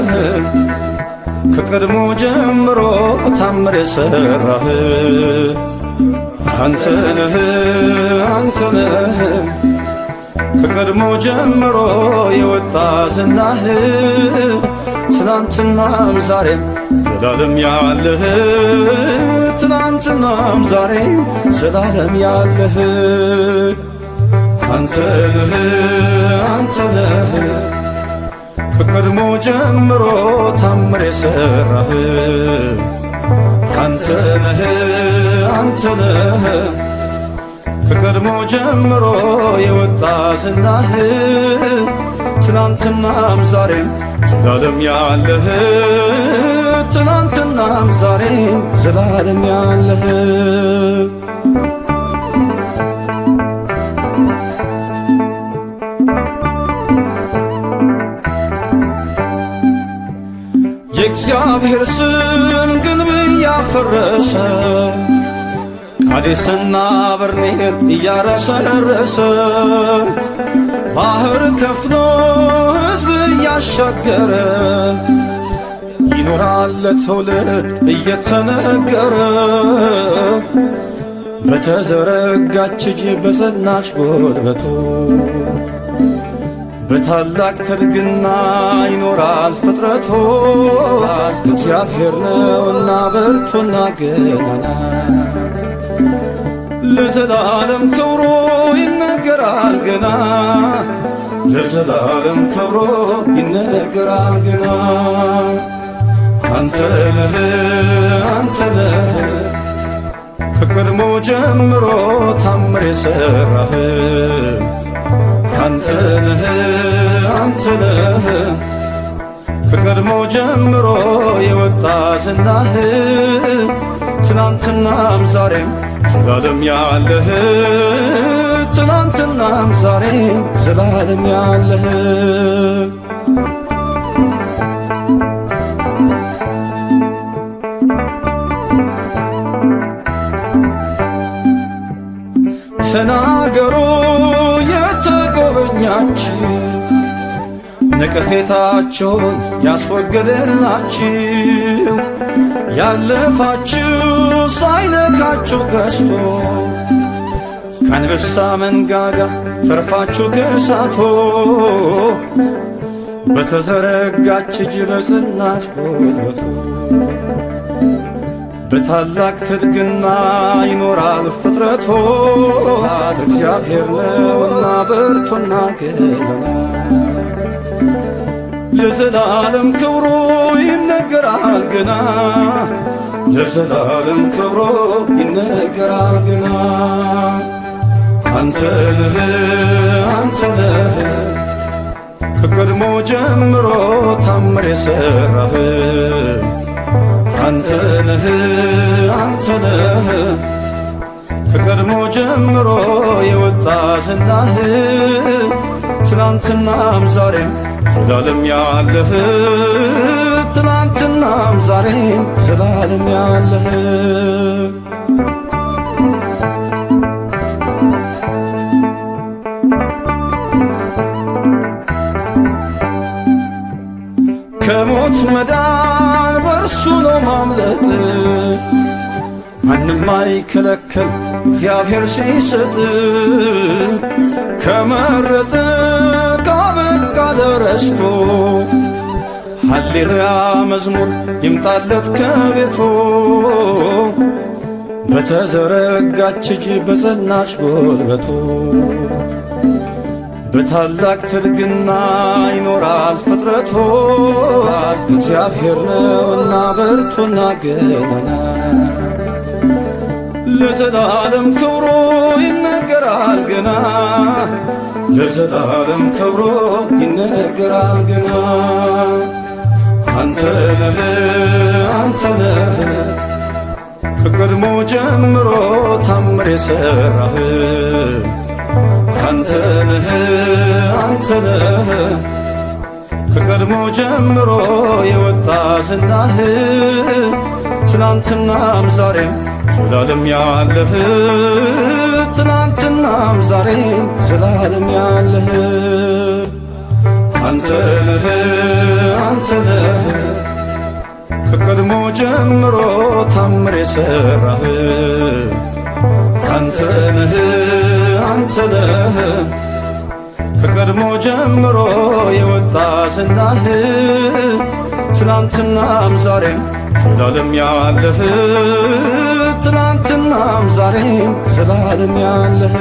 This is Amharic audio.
ነህ ከቀድሞ ጀምሮ ታምር የሠራህ አንተ ነህ አንተ ነህ ከቀድሞ ጀምሮ የወጣ ዝናህ ትናንትናም ዛሬም ዘላለም ያለህ ትናንትናም ዛሬም ዘላለም ያለህ አንተ ነህ አንተ ነህ ከቀድሞ ጀምሮ ታምር የሠራህ አንተ ነህ አንተ ነህ ከቀድሞ ጀምሮ የወጣ ዝናህ ትናንትናም ዛሬም ዘላለም ያለህ ትናንትናም ዛሬም ዘላለም ያለህ የእግዚአብሔር ስም ግንብ እያፈረሰ ቃዴስና በርኔል እያረሰረሰ ባህር ከፍሎ ሕዝብ እያሻገረ ይኖራል ለትውልድ እየተነገረ በተዘረጋች እጅ በጸናች ጉልበቱ በታላቅ ትርግና ይኖራል ፍጥረቱ እግዚአብሔር ነውና ብርቱና ገናና ለዘላለም ክብሩ ይነገራል ገና ለዘላለም ክብሩ ይነገራል ገና አንተ ነህ አንተ ነህ ከቀድሞ ጀምሮ ታምር የሠራህ አንተ ነህ አንተ ነህ ከቀድሞ ጀምሮ የወጣ ዝናህ ትናንትናም ዛሬም ዘላለም ያለህ ትናንትናም ዛሬም ዘላለም ያለህ ተናገሩ የተጎበኛችሁ ነቀፌታቸውን ያስወገደላችሁ ያለፋችሁ ሳይነካችሁ ገዝቶ ከአንበሳ መንጋጋ ተርፋችሁ ከእሳቶ በተዘረጋች እጅ በጸናች ጉልበቱ በታላቅ ትድግና ይኖራል ፍጥረቶ እግዚአብሔር ነውና ብርቱና ገናና ለዘላለም ክብሩ ይነገራል ገና ለዘላለም ክብሩ ይነገራል ገና አንተ ነህ አንተ ነህ ከቀድሞ ጀምሮ ታምር የሠራህ አንተ ነህ አንተ ነህ ከቀድሞ ጀምሮ የወጣ ዝናህ ትናንትናም ዛሬም ዘላለም ያለህ ትናንትናም ዛሬም ዘላለም ያለህ ከሞት መዳን በርሱ ነው ማምለጥ ማንም አይከለከል እግዚአብሔር ሲሰጥ ከመረጠ ካበቃ ለረስቶ ሃሌሉያ መዝሙር ይምጣለት ከቤቱ በተዘረጋች እጅ በጸናች ጉልበቱ በታላቅ ትርግና ይኖራል ፍጥረቱ እግዚአብሔር ነውና ብርቱና ገናና ለዘላለም ክብሩ ይነገራል ገና ለዘላለም ክብሩ ይነገራል ገና አንተ ነህ አንተ ነህ ከቀድሞ ጀምሮ ታምር የሠራህ አንተ ነህ አንተ ነህ ከቀድሞ ጀምሮ የወጣ ዝናህ ትናንትናም ዛሬም ዘላለም ያለህ ትናንትናም ዛሬም ዘላለም ያለህ አንተ ነህ አንተ ነህ ከቀድሞ ጀምሮ ታምር የሠራህ አንተ ነህ አንተ ነህ ከቀድሞ ጀምሮ የወጣ ዝናህ ትናንትናም ዛሬም ዘላለም ያለህ ትናንትናም ዛሬም ዘላለም ያለህ